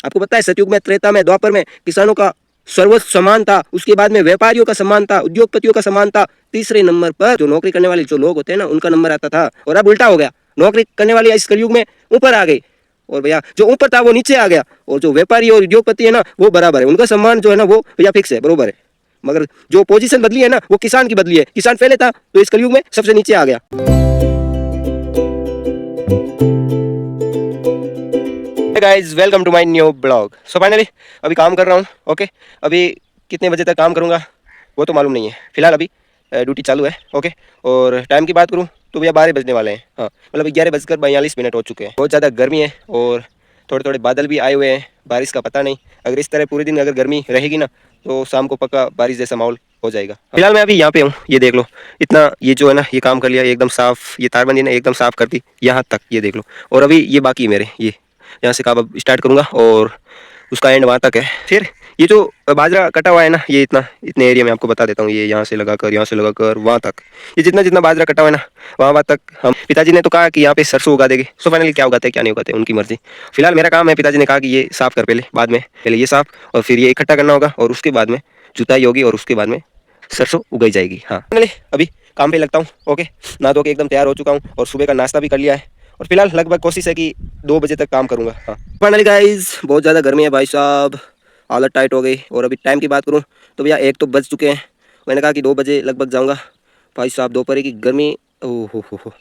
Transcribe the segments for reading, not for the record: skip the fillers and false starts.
आपको पता है सतयुग में, त्रेता में, द्वापर में किसानों का सर्वोच्च सम्मान था, उसके बाद में व्यापारियों का सम्मान था, उद्योगपतियों का सम्मान था, तीसरे नंबर पर जो नौकरी करने वाले जो लोग होते हैं ना उनका नंबर आता था। और अब उल्टा हो गया, नौकरी करने वाले इस कलयुग में ऊपर आ गई और भैया जो ऊपर था वो नीचे आ गया, और जो व्यापारी और उद्योगपति है ना वो बराबर है, उनका सम्मान जो है ना वो भैया फिक्स है, बरोबर है। मगर जो पोजीशन बदली है ना वो किसान की बदली है। किसान पहले था तो इस कलयुग में सबसे नीचे आ गया। Guys welcome to my new blog. So finally अभी काम कर रहा हूँ। ओके, अभी कितने बजे तक काम करूँगा वो तो मालूम नहीं है, फिलहाल अभी ड्यूटी चालू है। ओके, और टाइम की बात करूँ तो भैया 12 बजने वाले हैं। हाँ, मतलब 11:42 हो चुके हैं। बहुत ज़्यादा गर्मी है और थोड़े थोड़े बादल भी आए हुए हैं, बारिश का पता नहीं। अगर इस तरह पूरे दिन अगर गर्मी रहेगी ना तो शाम को पक्का बारिश जैसा माहौल हो जाएगा। फिलहाल मैं अभी यहाँ पे हूँ, ये देख लो, इतना ये जो है ना ये काम कर लिया एकदम साफ, ये तारबंदी ने एकदम साफ कर दी यहाँ तक, ये देख लो। और अभी ये बाकी है मेरे, ये यहाँ से काम अब स्टार्ट करूँगा और उसका एंड वहाँ तक है। फिर ये जो बाजरा कटा हुआ है ना, ये इतने एरिया में आपको बता देता हूँ, ये यहाँ से लगाकर वहाँ तक, ये जितना जितना बाजरा कटा हुआ है ना वहाँ तक हम पिताजी ने तो कहा कि यहाँ पे सरसों उगा देंगे। सो फाइनली क्या उगाते हैं क्या नहीं उगाते उनकी मर्जी। फिलहाल मेरा काम है, पिताजी ने कहा कि ये साफ कर पहले, बाद में पहले ये साफ और फिर ये इकट्ठा करना होगा और उसके बाद में जुताई होगी और उसके बाद में सरसों उगाई जाएगी। हाँ फाइनली अभी काम पे लगता हूँ। ओके, नहा धो के एकदम तैयार हो चुका हूँ और सुबह का नाश्ता भी कर लिया है और फिलहाल लगभग कोशिश है कि 2 बजे तक काम करूँगा। हाँ फाइनली गाइस बहुत ज़्यादा गर्मी है भाई साहब, हालत टाइट हो गई। और अभी टाइम की बात करूँ तो भैया 1 तो बज चुके हैं, मैंने कहा कि 2 बजे लगभग जाऊँगा। भाई साहब दोपहर की गर्मी, ओहो हो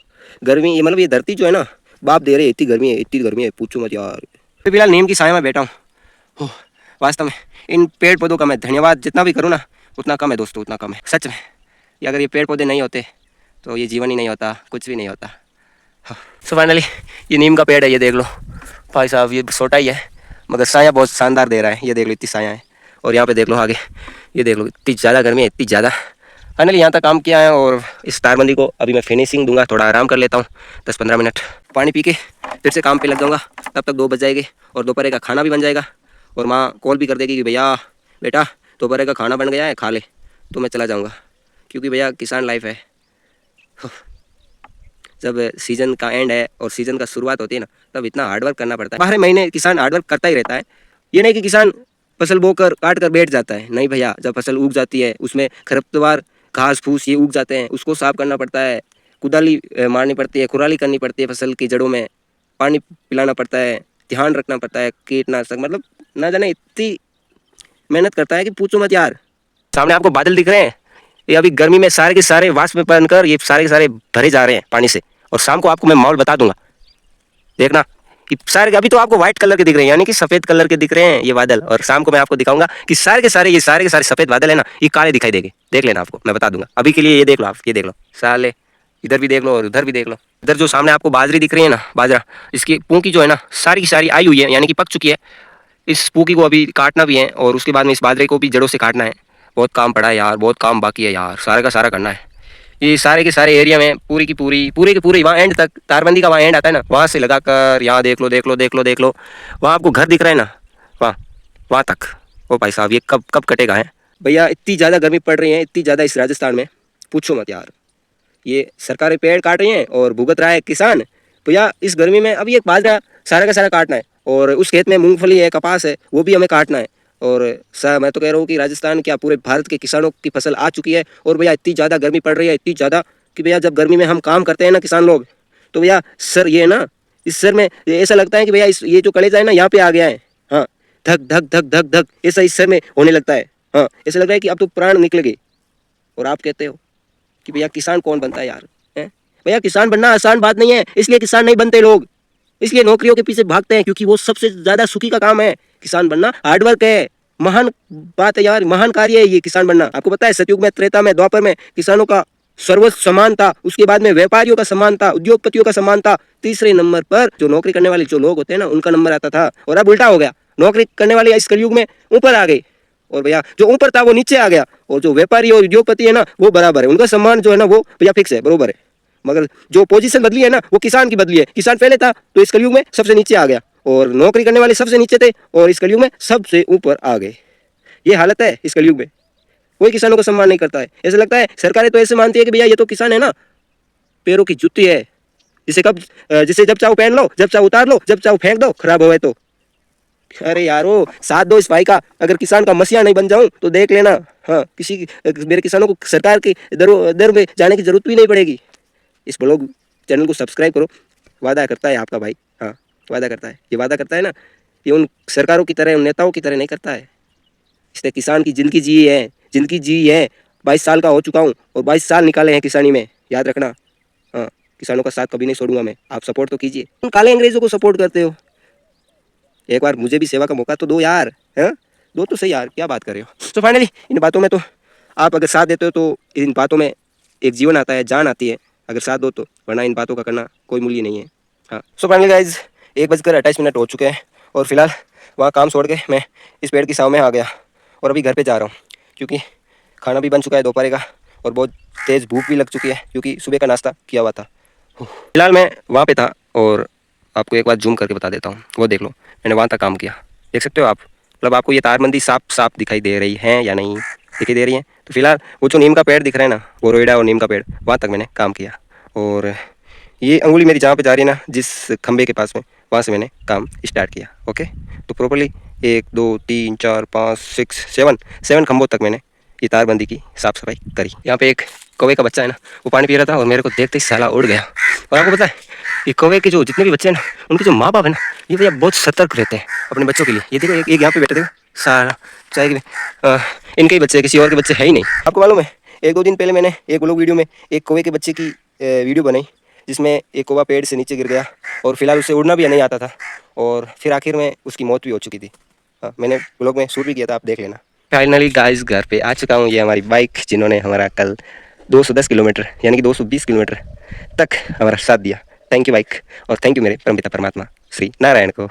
गर्मी, ये मतलब ये धरती जो है ना बाप दे रही है, इतनी गर्मी है पूछो मत यार। फिलहाल नीम की छाया में बैठा हूँ। वास्तव में इन पेड़ पौधों का मैं धन्यवाद जितना भी करूँ ना उतना कम है दोस्तों, उतना कम है सच में। ये अगर ये पेड़ पौधे नहीं होते तो ये जीवन ही नहीं होता, कुछ भी नहीं होता। सो फाइनली ये नीम का पेड़ है, ये देख लो भाई साहब, ये छोटा ही है मगर साया बहुत शानदार दे रहा है। ये देख लो इतनी साया है और यहाँ पे देख लो आगे, ये देख लो इतनी ज़्यादा गर्मी है, इतनी ज़्यादा। फाइनली यहाँ तक काम किया है और इस तारबंदी को अभी मैं फिनिशिंग दूंगा, थोड़ा आराम कर लेता हूँ 10-15 मिनट, पानी पी के फिर से काम पे लग जाऊँगा। तब तक 2 बज जाएंगे और दोपहर का खाना भी बन जाएगा और माँ कॉल भी कर देगी कि भैया बेटा दोपहर का खाना बन गया है, खा ले। तो मैं चला जाऊँगा क्योंकि भैया किसान लाइफ है। जब सीज़न का एंड है और सीज़न का शुरुआत होती है ना तब इतना हार्डवर्क करना पड़ता है। 12 महीने किसान हार्डवर्क करता ही रहता है। ये नहीं कि किसान फसल बोकर काट कर बैठ जाता है, नहीं भैया, जब फसल उग जाती है उसमें खरपतवार घास फूस ये उग जाते हैं, उसको साफ करना पड़ता है, कुदाली मारनी पड़ती है, खुराली करनी पड़ती है, फसल की जड़ों में पानी पिलाना पड़ता है, ध्यान रखना पड़ता है, कीटनाशक, मतलब ना जाने इतनी मेहनत करता है कि पूछो मत यार। सामने आपको बादल दिख रहे हैं, ये अभी गर्मी में सारे के सारे वाष्प में बनकर ये सारे के सारे भरे जा रहे हैं पानी से। और शाम को आपको मैं माहौल बता दूंगा, देखना कि सारे, अभी तो आपको व्हाइट कलर के दिख रहे हैं यानी कि सफ़ेद कलर के दिख रहे हैं ये बादल, और शाम को मैं आपको दिखाऊंगा कि सारे के सारे सफ़ेद बादल है ना ये काले दिखाई देंगे। देख लेना, आपको मैं बता दूंगा। अभी के लिए ये देख लो, आप ये देख लो साले, इधर भी देख लो और उधर भी देख लो। इधर जो सामने आपको बाजरी दिख रही है ना, बाजरा, इसकी पूंकी जो है ना सारी की सारी आई हुई है यानी कि पक चुकी है। इस पूंकी को अभी काटना भी है और उसके बाद में इस बाजरे को भी जड़ों से काटना है। बहुत काम पड़ा है यार, बहुत काम बाकी है यार, सारा का सारा करना है। ये सारे के सारे एरिया में पूरे के पूरे वहाँ एंड तक, तारबंदी का वहाँ एंड आता है ना, वहाँ से लगाकर यहाँ देख लो वहाँ आपको घर दिख रहा है ना, वहाँ तक। ओ भाई साहब ये कब कटेगा है भैया, इतनी ज़्यादा गर्मी पड़ रही है, इतनी ज़्यादा इस राजस्थान में पूछो मत यार। ये सरकारें पेड़ काट रही हैं और भुगत रहा है किसान। भैया इस गर्मी में अभी एक बाजरा सारा का सारा काटना है और उस खेत में मूंगफली है, कपास है, वो भी हमें काटना है। और सर मैं तो कह रहा हूँ कि राजस्थान क्या पूरे भारत के किसानों की फसल आ चुकी है। और भैया इतनी ज़्यादा गर्मी पड़ रही है, इतनी ज़्यादा कि भैया जब गर्मी में हम काम करते हैं ना किसान लोग, तो भैया सर ये ना, इस सर में ऐसा लगता है कि भैया ये जो कलेजा है ना यहाँ पे आ गया है। हाँ, धक धक धक धक धक ऐसा इस सर में होने लगता है। हाँ, ऐसा लग रहा है कि अब तो प्राण निकल गए। और आप कहते हो कि भैया किसान कौन बनता है यार, है भैया, किसान बनना आसान बात नहीं है, इसलिए किसान नहीं बनते लोग, इसलिए नौकरियों के पीछे भागते हैं क्योंकि वो सबसे ज़्यादा सुखी का काम है। किसान बनना हार्डवर्क है, महान बात है यार, महान कार्य है ये किसान बनना। आपको पता है सतयुग में, त्रेता में, द्वापर में किसानों का सर्वोच्च सम्मान था, उसके बाद में व्यापारियों का सम्मान था, उद्योगपतियों का सम्मान था, तीसरे नंबर पर जो नौकरी करने वाले जो लोग होते हैं ना उनका नंबर आता था। और अब उल्टा हो गया, नौकरी करने वाले इस कलयुग में ऊपर आ गई और भैया जो ऊपर था वो नीचे आ गया, और जो व्यापारी और उद्योगपति है ना वो बराबर है, उनका सम्मान जो है ना वो भैया फिक्स है, बरोबर है। मगर जो पोजीशन बदली है ना वो किसान की बदली है। किसान पहले था तो इस कलयुग में सबसे नीचे आ गया और नौकरी करने वाले सबसे नीचे थे और इस कलयुग में सबसे ऊपर आ गए। ये हालत है इस कलयुग में, कोई किसानों का सम्मान नहीं करता है। ऐसा लगता है सरकारें तो ऐसे मानती है कि भैया ये तो किसान है ना, पैरों की जुत्ती है, जिसे जब चाहो पहन लो, जब चाहो उतार लो, जब चाहो फेंक दो, खराब हो तो अरे यारो, साथ दो इस भाई का। अगर किसान का मसीहा नहीं बन जाऊं तो देख लेना। हाँ, मेरे किसानों को सरकार के दर पे जाने की जरूरत भी नहीं पड़ेगी। इस ब्लॉग चैनल को सब्सक्राइब करो। वादा करता है आपका भाई। हाँ, वादा करता है। ये वादा करता है ना, ये उन सरकारों की तरह, उन नेताओं की तरह नहीं करता है। इसने किसान की ज़िंदगी जी है, ज़िंदगी जी है। 22 साल का हो चुका हूँ और 22 साल निकाले हैं किसानी में, याद रखना। हाँ, किसानों का साथ कभी नहीं छोड़ूंगा मैं। आप सपोर्ट तो कीजिए। तुम काले अंग्रेजों को सपोर्ट करते हो, एक बार मुझे भी सेवा का मौका तो दो यार। हैं, दो तो सही यार, क्या बात कर रहे हो। तो फाइनली इन बातों में तो आप अगर साथ देते हो तो इन बातों में एक जीवन आता है, जान आती है, अगर साथ दो तो, वरना इन बातों का करना कोई मूल्य नहीं है। हाँ, सो फाइनली गाइज 1:28 हो चुके हैं और फिलहाल वहाँ काम छोड़ के मैं इस पेड़ की छाँव में आ गया और अभी घर पे जा रहा हूँ, क्योंकि खाना भी बन चुका है दोपहर का और बहुत तेज़ भूख भी लग चुकी है, क्योंकि सुबह का नाश्ता किया हुआ था। फिलहाल मैं वहाँ पे था और आपको एक बार जूम करके बता देता हूँ, वो देख लो, मैंने वहाँ तक काम किया। देख सकते हो आप, मतलब आपको ये तारबंदी साफ साफ दिखाई दे रही है या नहीं, दिखाई दे रही है। तो फिलहाल वो जो नीम का पेड़ दिख रहा है ना, वो रोइडा और नीम का पेड़, वहाँ तक मैंने काम किया। और ये अंगुली मेरी जहाँ पे जा रही है ना, जिस खंबे के पास में, वहाँ से मैंने काम स्टार्ट किया। ओके, तो प्रॉपरली 1 2 3 4 5 6 7 खंभों तक मैंने ये तारबंदी की साफ सफाई करी। यहाँ पे एक कौवे का बच्चा है ना, वो पानी पी रहा था और मेरे को देखते ही साला उड़ गया। और आपको पता है, ये कौवे के जो जितने भी बच्चे हैं ना, उनके जो माँ बाप है ना, ये भैया बहुत सतर्क रहते हैं अपने बच्चों के लिए। ये देखो, एक यहाँ पे बैठे, देखो सारा, चाहे इनके ही बच्चे, किसी और के बच्चे है ही नहीं। आपको मालूम है, 1 2 दिन पहले मैंने एक ब्लॉग वीडियो में एक कौवे के बच्चे की वीडियो बनाई, जिसमें एक कौवा पेड़ से नीचे गिर गया और फिलहाल उसे उड़ना भी नहीं आता था और फिर आखिर में उसकी मौत भी हो चुकी थी। हाँ, मैंने ब्लॉग में शूट भी किया था, आप देख लेना। फाइनली गाइस घर पे आ चुका हूँ। ये हमारी बाइक, जिन्होंने हमारा कल 210 किलोमीटर यानी कि 220 किलोमीटर तक हमारा साथ दिया। थैंक यू बाइक, और थैंक यू मेरे परमपिता परमात्मा श्री नारायण को।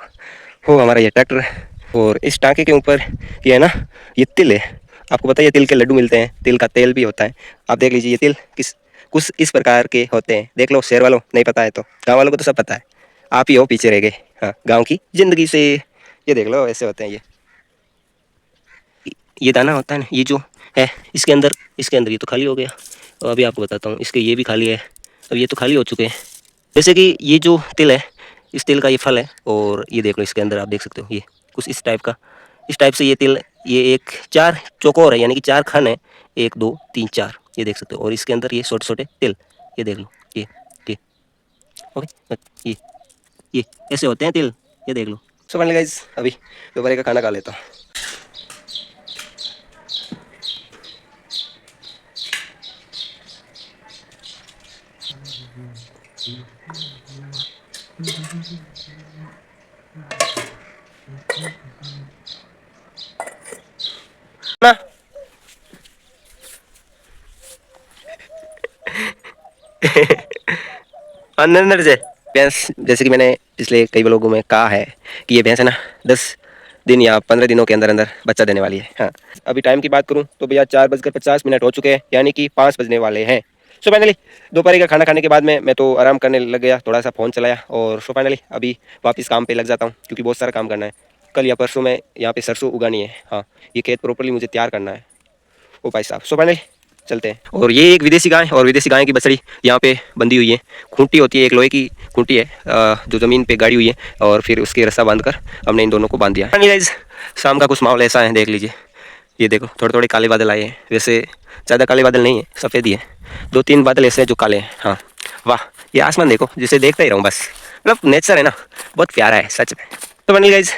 हो हमारा ये ट्रैक्टर, और इस टाँके के ऊपर ये है ना, ये तिल है। आपको पता है ये तिल के लड्डू मिलते हैं, तिल का तेल भी होता है। आप देख लीजिए, ये तिल कुछ इस प्रकार के होते हैं। देख लो, शहर वालों नहीं पता है तो गाँव वालों को तो सब पता है, आप ही हो पीछे रह गए। हाँ, गाँव की ज़िंदगी से। ये देख लो, ऐसे होते हैं ये दाना होता है ना, ये जो है इसके अंदर ये तो खाली हो गया। और अभी आपको बताता हूँ, इसके ये भी खाली है, अब ये तो खाली हो चुके हैं। जैसे कि ये जो तिल है, इस तिल का ये फल है, और ये देख लो इसके अंदर, आप देख सकते हो ये कुछ इस टाइप से ये तिल, ये एक 4 चौकोर है, यानी कि 4 खन है, 1 2 3 4, ये देख सकते हो। और इसके अंदर ये छोटे छोटे तिल, ये देख लो, ये ओके, ये ऐसे होते हैं तिल, ये देख लो। सो फाइनली गाइस, अभी दोपहर का खाना खा लेता हूँ। ना अंदर से भैंस, जैसे कि मैंने पिछले कई ब्लॉगों में कहा है कि ये भैंस है ना, 10 दिन या 15 दिनों के अंदर अंदर बच्चा देने वाली है। हाँ, अभी टाइम की बात करूं तो भैया 4:50 हो चुके हैं, यानी कि 5 बजने वाले हैं। सो फाइनली दोपहर का खाना खाने के बाद में मैं तो आराम करने लग गया, थोड़ा सा फ़ोन चलाया, और सो फाइनली अभी वापस काम पे लग जाता हूँ, क्योंकि बहुत सारा काम करना है। कल या परसों में यहाँ पे सरसों उगानी है। हाँ, ये खेत प्रॉपरली मुझे तैयार करना है। ओ भाई साहब, सो फाइनली चलते हैं। और ये एक विदेशी गाय, और विदेशी गाय की बछड़ी यहाँ पे बंधी हुई है। खूंटी होती है, एक लोहे की खूंटी है जो ज़मीन पे गाड़ी हुई है, और फिर उसके रस्सा बांधकर हमने इन दोनों को बांध दिया है। शाम का कुछ माहौल ऐसा है, देख लीजिए, ये देखो थोड़े थोड़े काले बादल आए हैं। वैसे ज़्यादा काले बादल नहीं है, सफ़ेद ही है। 2 3 बादल ऐसे हैं जो काले हैं। हाँ, वाह, ये आसमान देखो, जिसे देखता ही रहूँ बस। मतलब नेचर है ना, बहुत प्यारा है सच में। तो बनी गाइज,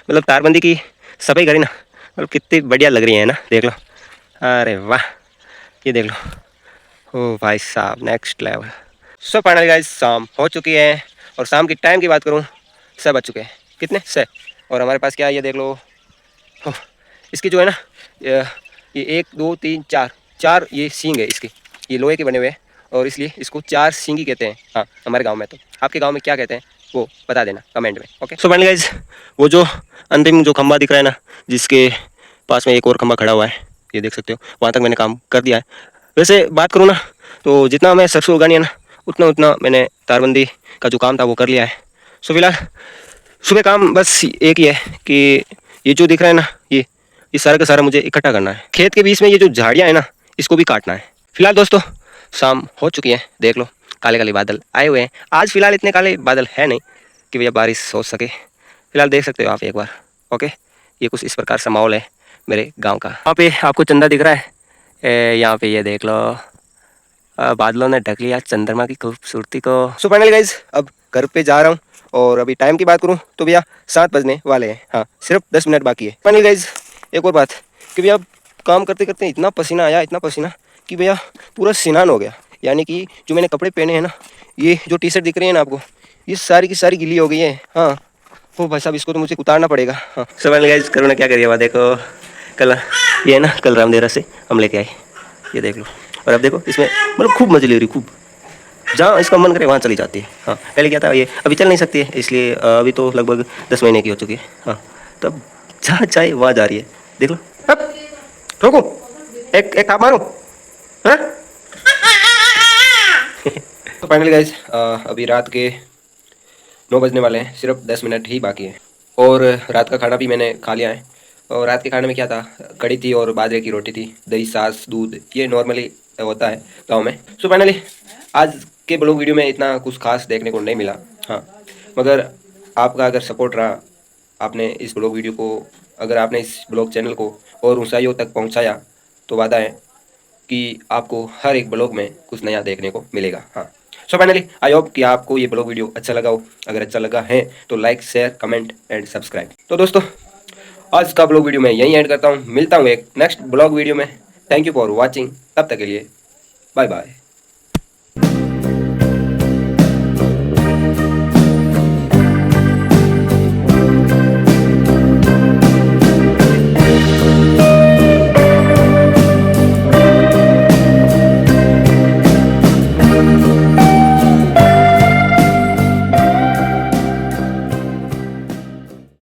मतलब तारबंदी की सफाई करी ना, मतलब कितनी बढ़िया लग रही है ना, देख लो। अरे वाह, ये देख लो, ओ भाई साहब, next level. So finally guys शाम हो चुकी है, और शाम की टाइम की बात करूँ, 6 बज चुके हैं। कितने 6, और हमारे पास क्या है ये देख लो। इसकी जो है ना, ये 1 2 3 4 4 ये सींग है इसकी, ये लोहे के बने हुए हैं, और इसलिए इसको 4 सींगी कहते हैं। हाँ, हमारे गाँव में। तो आपके गाँव में क्या कहते हैं वो बता देना कमेंट में। ओके, सो फाइनली गाइस, वो जो अंतिम जो खंबा दिख रहा है ना, जिसके पास में एक और खंबा खड़ा हुआ है, ये देख सकते हो, वहाँ तक मैंने काम कर दिया है। वैसे बात करूँ ना, तो जितना मैं सरसों उगानी है ना, उतना उतना मैंने तारबंदी का जो काम था वो कर लिया है। सो फिलहाल सुबह काम बस एक ही है कि ये जो दिख रहा है ना, ये सारा का सारा मुझे इकट्ठा करना है। खेत के बीच में ये जो झाड़ियाँ हैं ना, इसको भी काटना है। फिलहाल दोस्तों शाम हो चुकी है, देख लो काले काले बादल आए हुए हैं। आज फिलहाल इतने काले बादल है नहीं कि भैया बारिश हो सके। फिलहाल देख सकते हो आप एक बार। ओके, ये कुछ इस प्रकार सा माहौल है मेरे गांव का। वहाँ पे आपको चंदा दिख रहा है, यहाँ पे ये देख लो, बादलों ने ढक लिया चंद्रमा की खूबसूरती को। सो फाइनली गाइज अब घर पे जा रहा हूँ, और अभी टाइम की बात करूँ तो भैया 7 बजने वाले हैं। हाँ, सिर्फ 10 मिनट बाकी है। फाइनली गाइज एक और बात कि भैया काम करते करते इतना पसीना आया, इतना पसीना कि भैया पूरा स्नान हो गया। यानी कि जो मैंने कपड़े पहने हैं ना, ये जो टी शर्ट दिख रही है ना आपको, ये सारी की सारी गिली हो गई है। हाँ, ओ भाई साहब, इसको तो मुझे उतारना पड़ेगा। हाँ, सो फाइनली गाइज करो ना क्या करिए, वहाँ देखो कल ये ना कल रामदेवरा से हम लेके आए, ये देख लो। और अब देखो इसमें मतलब खूब मजे ले रही, खूब जहाँ इसका मन करे वहाँ चली जाती है। हाँ, पहले क्या था, ये अभी चल नहीं सकती है, इसलिए अभी तो लगभग 10 महीने की हो चुकी है। हाँ, तब जहाँ चाहे वहाँ जा रही है, देख लो। अब ठोको, एक एक आप मारो। हाँ तो फाइनली गाइज अभी रात के 9 बजने वाले हैं, सिर्फ 10 मिनट ही बाकी है। और रात का खाना भी मैंने खा लिया है। और रात के खाने में क्या था, कड़ी थी और बाजरे की रोटी थी, दही छाछ दूध, ये नॉर्मली होता है गांव में। सो फाइनली आज के ब्लॉग वीडियो में इतना कुछ खास देखने को नहीं मिला। हाँ, मगर आपका अगर सपोर्ट रहा, आपने इस ब्लॉग वीडियो को, अगर आपने इस ब्लॉग चैनल को और ऊंचाइयों तक पहुंचाया, तो वादा है कि आपको हर एक ब्लॉग में कुछ नया देखने को मिलेगा। हाँ, सो फाइनली आई होप कि आपको ये ब्लॉग वीडियो अच्छा लगा हो। अगर अच्छा लगा है तो like share comment and subscribe. तो दोस्तों आज का ब्लॉग वीडियो मैं यहीं एंड करता हूँ, मिलता हूँ एक नेक्स्ट ब्लॉग वीडियो में। थैंक यू फॉर वॉचिंग, तब तक के लिए बाय बाय।